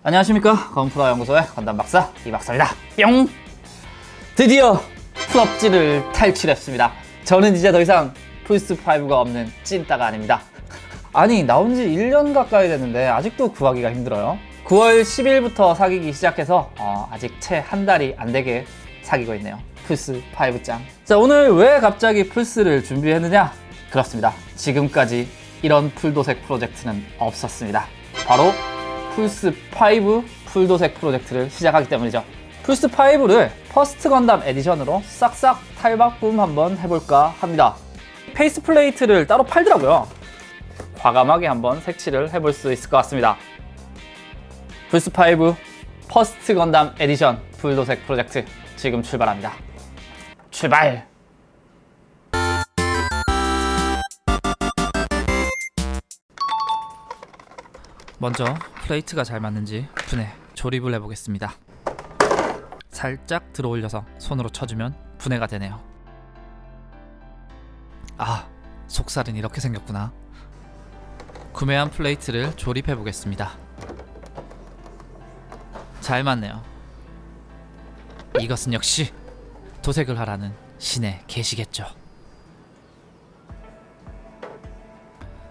안녕하십니까, 건프라 연구소의 건담 박사 이 박사입니다. 뿅! 드디어 풀업지를 탈출했습니다. 저는 이제 더 이상 플스5가 없는 찐따가 아닙니다. 아니, 나온 지 1년 가까이 됐는데 아직도 구하기가 힘들어요. 9월 10일부터 사귀기 시작해서 아직 채 한 달이 안 되게 사귀고 있네요. 플스5짱. 자, 오늘 왜 갑자기 플스를 준비했느냐? 그렇습니다. 지금까지 이런 풀도색 프로젝트는 없었습니다. 바로 플스5 풀도색 프로젝트를 시작하기 때문이죠. 플스5를 퍼스트 건담 에디션으로 싹싹 탈바꿈 한번 해볼까 합니다. 페이스 플레이트를 따로 팔더라고요. 과감하게 한번 색칠을 해볼 수 있을 것 같습니다. 플스5 퍼스트 건담 에디션 풀도색 프로젝트 지금 출발합니다. 출발! 먼저 플레이트가 잘 맞는지 분해 조립을 해보겠습니다. 살짝 들어올려서 손으로 쳐주면 분해가 되네요. 아, 속살은 이렇게 생겼구나. 구매한 플레이트를 조립해보겠습니다. 잘 맞네요. 이것은 역시 도색을 하라는 신의 계시겠죠.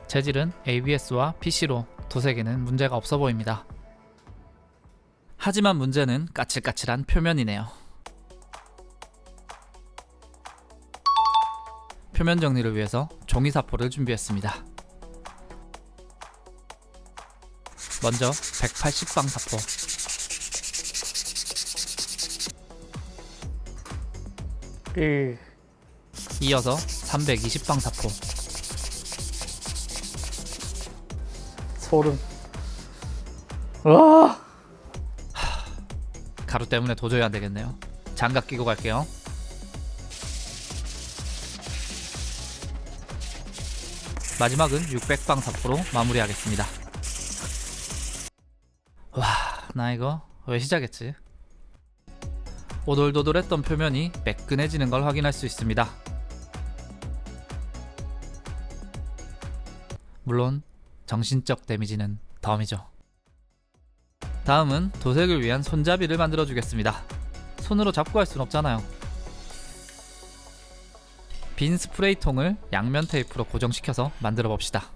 재질은 ABS와 PC로 도색에는 문제가 없어 보입니다. 하지만 문제는 까칠까칠한 표면이네요. 표면 정리를 위해서 종이사포를 준비했습니다. 먼저 180방 사포, 이어서 320방 사포. 소름. 와. 가루 때문에 도저히 안 되겠네요. 장갑 끼고 갈게요. 마지막은 600방 사포로 마무리하겠습니다. 와, 나 이거 왜 시작했지? 오돌도돌했던 표면이 매끈해지는 걸 확인할 수 있습니다. 물론 정신적 데미지는 덤이죠. 다음은 도색을 위한 손잡이를 만들어 주겠습니다. 손으로 잡고 할 순 없잖아요. 빈 스프레이통을 양면 테이프로 고정시켜서 만들어 봅시다.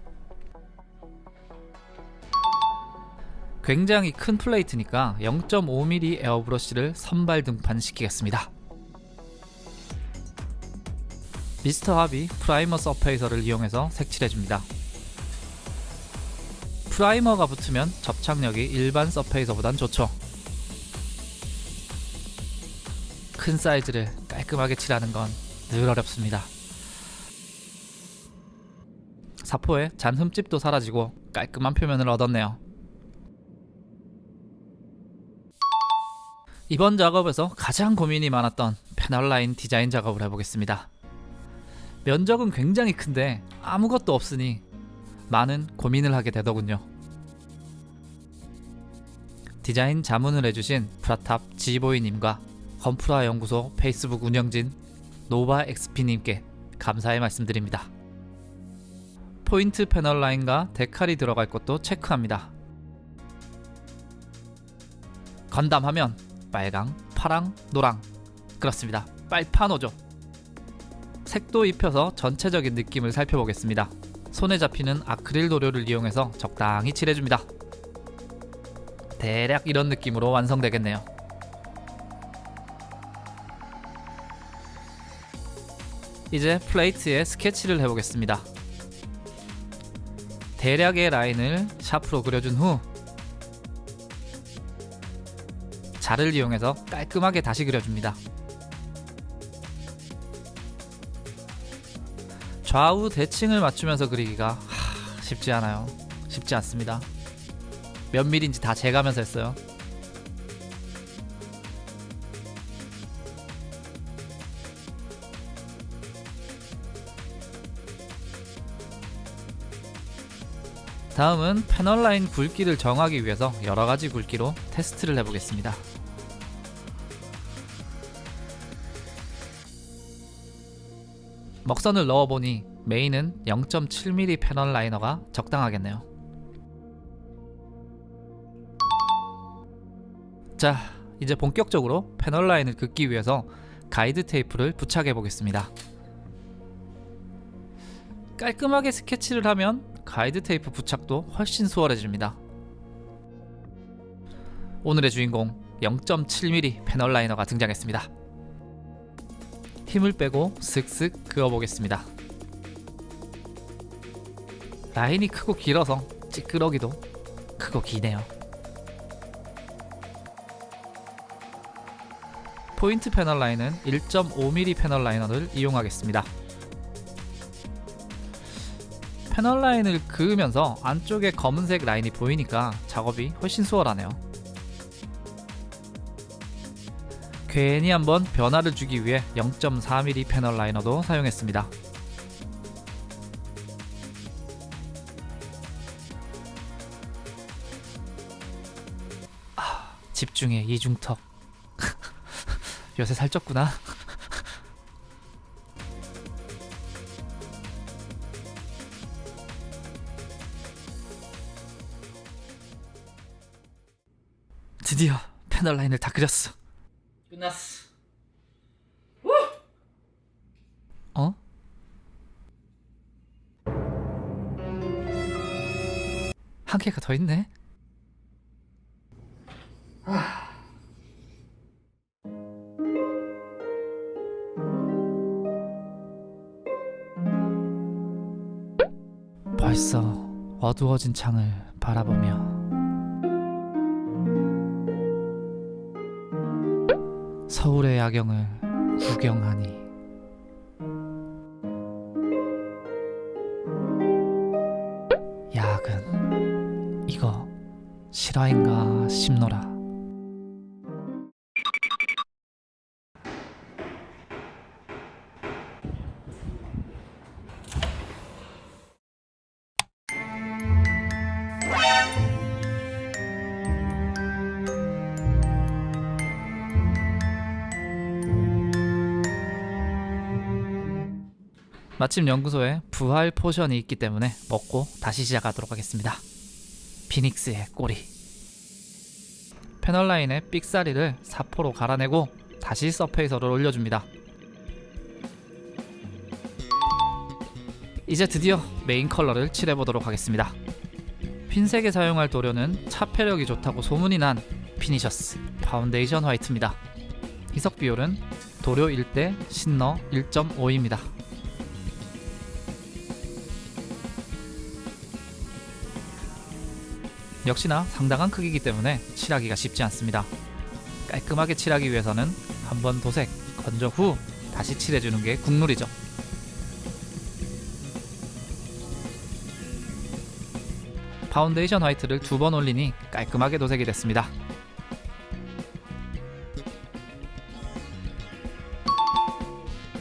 굉장히 큰 플레이트니까 0.5mm 에어브러쉬를 선발 등판 시키겠습니다. 미스터 하비 프라이머 서페이서를 이용해서 색칠해줍니다. 프라이머가 붙으면 접착력이 일반 서페이서보단 좋죠. 큰 사이즈를 깔끔하게 칠하는 건 늘 어렵습니다. 사포에 잔 흠집도 사라지고 깔끔한 표면을 얻었네요. 이번 작업에서 가장 고민이 많았던 패널라인 디자인 작업을 해보겠습니다. 면적은 굉장히 큰데 아무것도 없으니 많은 고민을 하게 되더군요. 디자인 자문을 해주신 프라탑 지보이님과 건프라 연구소 페이스북 운영진 노바XP님께 감사의 말씀드립니다. 포인트 패널 라인과 데칼이 들어갈 것도 체크합니다. 건담 하면 빨강, 파랑, 노랑. 그렇습니다. 빨파노죠. 색도 입혀서 전체적인 느낌을 살펴보겠습니다. 손에 잡히는 아크릴 도료를 이용해서 적당히 칠해줍니다. 대략 이런 느낌으로 완성되겠네요. 이제 플레이트에 스케치를 해보겠습니다. 대략의 라인을 샤프로 그려준 후 자를 이용해서 깔끔하게 다시 그려줍니다. 좌우 대칭을 맞추면서 그리기가 쉽지 않아요. 쉽지 않습니다. 몇 밀인지 다 재가면서 했어요. 다음은 패널 라인 굵기를 정하기 위해서 여러가지 굵기로 테스트를 해보겠습니다. 먹선을 넣어보니 메인은 0.7mm 패널 라이너가 적당하겠네요. 자, 이제 본격적으로 패널 라인을 긋기 위해서 가이드 테이프를 부착해 보겠습니다. 깔끔하게 스케치를 하면 가이드 테이프 부착도 훨씬 수월해집니다. 오늘의 주인공 0.7mm 패널 라이너가 등장했습니다. 힘을 빼고 슥슥 그어보겠습니다. 라인이 크고 길어서 찌끄러기도 크고 기네요. 포인트 패널 라인은 1.5mm 패널 라이너를 이용하겠습니다. 패널 라인을 그으면서 안쪽에 검은색 라인이 보이니까 작업이 훨씬 수월하네요. 괜히 한번 변화를 주기 위해 0.4mm 패널 라이너도 사용했습니다. 집중해 이중턱. 요새 살쪘구나. 드디어 패널 라인을 다 그렸어. 끝났어. 어? 한 개가 더 있네. 벌써 어두워진 창을 바라보며 서울의 야경을 구경하니 야근 이거 실화인가 싶노라. 마침 연구소에 부활 포션이 있기 때문에 먹고 다시 시작하도록 하겠습니다. 피닉스의 꼬리. 패널 라인의 삑사리를 사포로 갈아내고 다시 서페이서를 올려줍니다. 이제 드디어 메인 컬러를 칠해보도록 하겠습니다. 흰색에 사용할 도료는 차폐력이 좋다고 소문이 난 피니셔스 파운데이션 화이트입니다. 희석 비율은 도료 1대 신너 1.5입니다. 역시나 상당한 크기이기 때문에 칠하기가 쉽지 않습니다. 깔끔하게 칠하기 위해서는 한번 도색, 건조 후 다시 칠해주는 게 국룰이죠. 파운데이션 화이트를 2번 올리니 깔끔하게 도색이 됐습니다.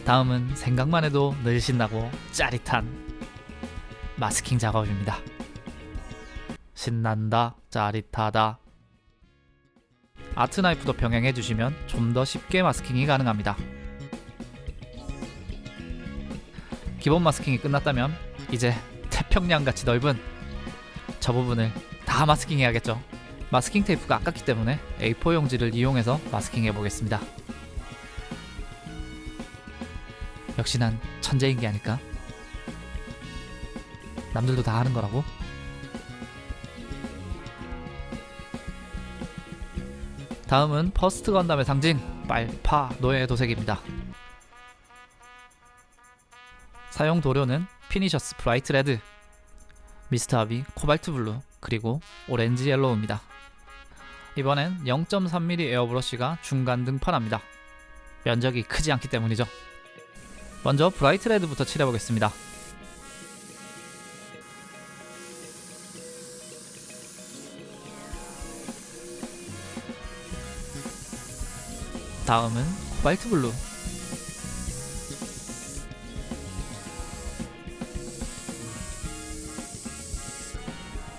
다음은 생각만 해도 늘 신나고 짜릿한 마스킹 작업입니다. 신난다, 짜릿하다. 아트 나이프도 병행해 주시면 좀 더 쉽게 마스킹이 가능합니다. 기본 마스킹이 끝났다면 이제 태평양같이 넓은 저 부분을 다 마스킹 해야겠죠. 마스킹 테이프가 아깝기 때문에 A4 용지를 이용해서 마스킹 해보겠습니다. 역시 난 천재인 게 아닐까? 남들도 다 하는 거라고? 다음은 퍼스트 건담의 상징 빨파 노예 도색입니다. 사용 도료는 피니셔스 브라이트 레드, 미스트 합이 코발트 블루, 그리고 오렌지 옐로우입니다. 이번엔 0.3mm 에어브러쉬가 중간 등판합니다. 면적이 크지 않기 때문이죠. 먼저 브라이트 레드부터 칠해보겠습니다. 다음은 코발트 블루,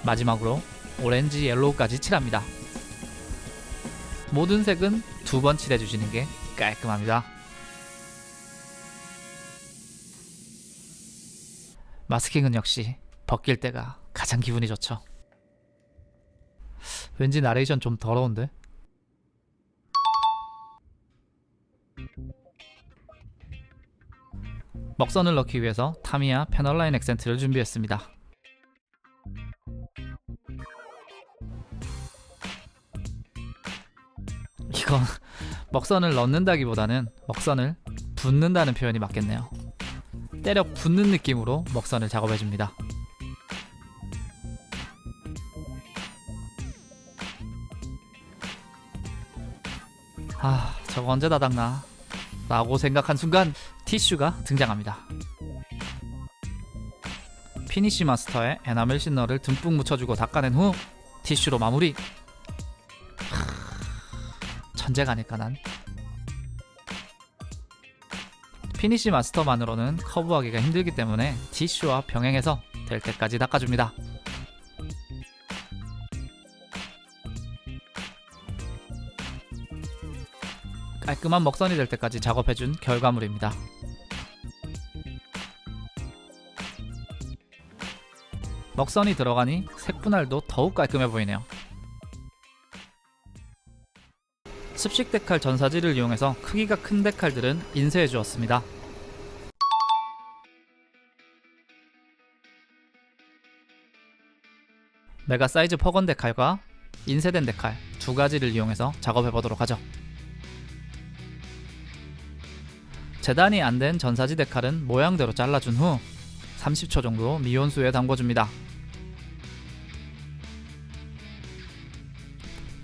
마지막으로 오렌지 옐로우까지 칠합니다. 모든 색은 2번 칠해주시는 게 깔끔합니다. 마스킹은 역시 벗길 때가 가장 기분이 좋죠. 왠지 나레이션 좀 더러운데? 먹선을 넣기 위해서 타미야 패널라인 액센트를 준비했습니다. 이건 먹선을 넣는다기보다는 먹선을 붓는다는 표현이 맞겠네요. 때려 붓는 느낌으로 먹선을 작업해줍니다. 저거 언제 다 닦나 라고 생각한 순간 티슈가 등장합니다. 피니쉬 마스터에 에나멜 시너를 듬뿍 묻혀주고 닦아낸 후 티슈로 마무리. 천재가 아닐까 난. 피니쉬 마스터만으로는 커브하기가 힘들기 때문에 티슈와 병행해서 될 때까지 닦아줍니다. 깔끔한 먹선이 될 때까지 작업해준 결과물입니다. 먹선이 들어가니 색 분할도 더욱 깔끔해 보이네요. 습식 데칼 전사지를 이용해서 크기가 큰 데칼들은 인쇄해 주었습니다. 메가 사이즈 퍼건 데칼과 인쇄된 데칼 두 가지를 이용해서 작업해 보도록 하죠. 재단이 안 된 전사지 데칼은 모양대로 잘라준 후 30초 정도 미온수에 담궈줍니다.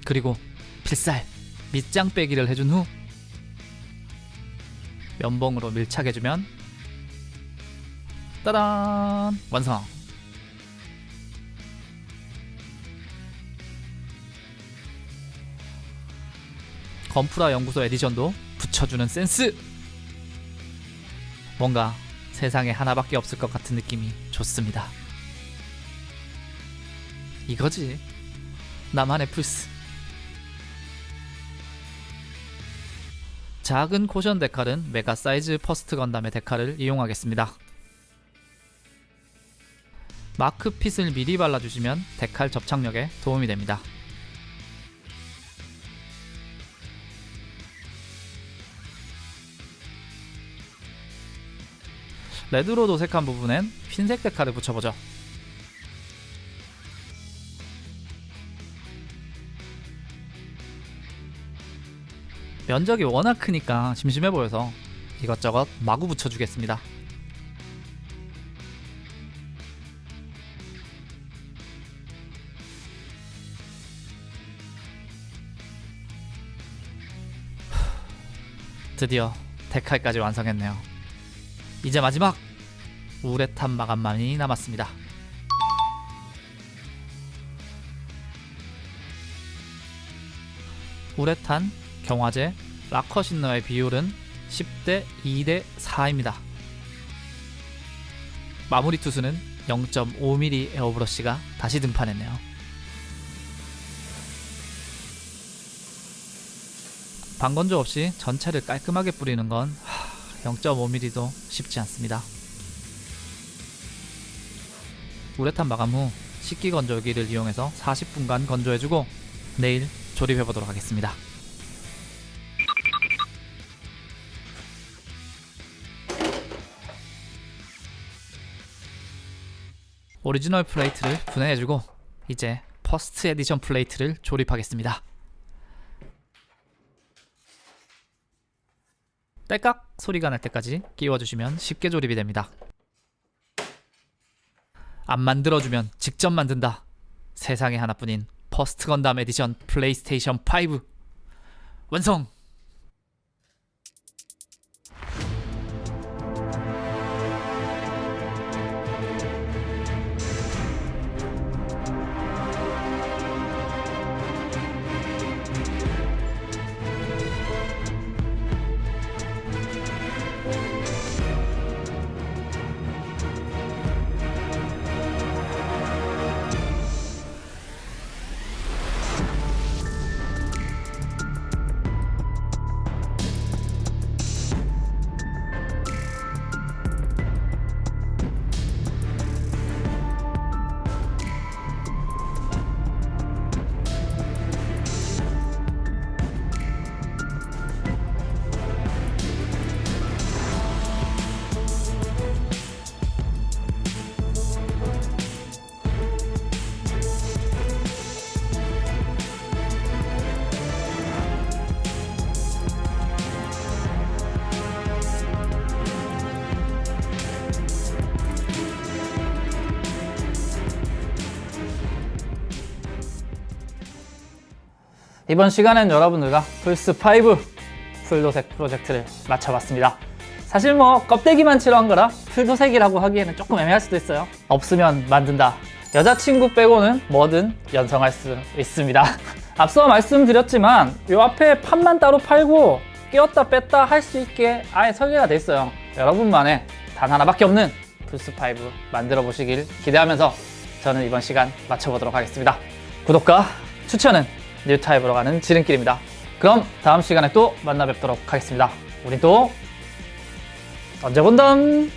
그리고 필살 밑장 빼기를 해준 후 면봉으로 밀착해주면 따란! 완성! 건프라 연구소 에디션도 붙여주는 센스! 뭔가 세상에 하나밖에 없을 것 같은 느낌이 좋습니다. 이거지 나만의 플스. 작은 코션 데칼은 메가 사이즈 퍼스트 건담의 데칼을 이용하겠습니다. 마크핏을 미리 발라주시면 데칼 접착력에 도움이 됩니다. 레드로 도색한 부분엔 흰색 데칼을 붙여보죠. 면적이 워낙 크니까 심심해 보여서 이것저것 마구 붙여주겠습니다. 드디어 데칼까지 완성했네요. 이제 마지막 우레탄 마감만이 남았습니다. 우레탄, 경화제, 락커 신너의 비율은 10대 2대 4입니다. 마무리 투수는 0.5mm 에어브러쉬가 다시 등판했네요. 방건조 없이 전체를 깔끔하게 뿌리는 건 0.5mm도 쉽지 않습니다. 우레탄 마감 후 식기 건조기를 이용해서 40분간 건조해주고 내일 조립해보도록 하겠습니다. 오리지널 플레이트를 분해해주고 이제 퍼스트 에디션 플레이트를 조립하겠습니다. 딸깍 소리가 날 때까지 끼워주시면 쉽게 조립이 됩니다. 안 만들어주면 직접 만든다. 세상에 하나뿐인 퍼스트 건담 에디션 플레이스테이션 5 완성! 이번 시간엔 여러분들과 플스5 풀도색 프로젝트를 맞춰봤습니다. 사실 뭐 껍데기만 칠한 거라 풀도색이라고 하기에는 조금 애매할 수도 있어요. 없으면 만든다. 여자친구 빼고는 뭐든 연성할 수 있습니다. 앞서 말씀드렸지만 요 앞에 판만 따로 팔고 끼웠다 뺐다 할 수 있게 아예 설계가 돼 있어요. 여러분만의 단 하나밖에 없는 플스5 만들어 보시길 기대하면서 저는 이번 시간 맞춰보도록 하겠습니다. 구독과 추천은 뉴타입으로 가는 지름길입니다. 그럼 다음 시간에 또 만나 뵙도록 하겠습니다. 우린 또 언제 본담!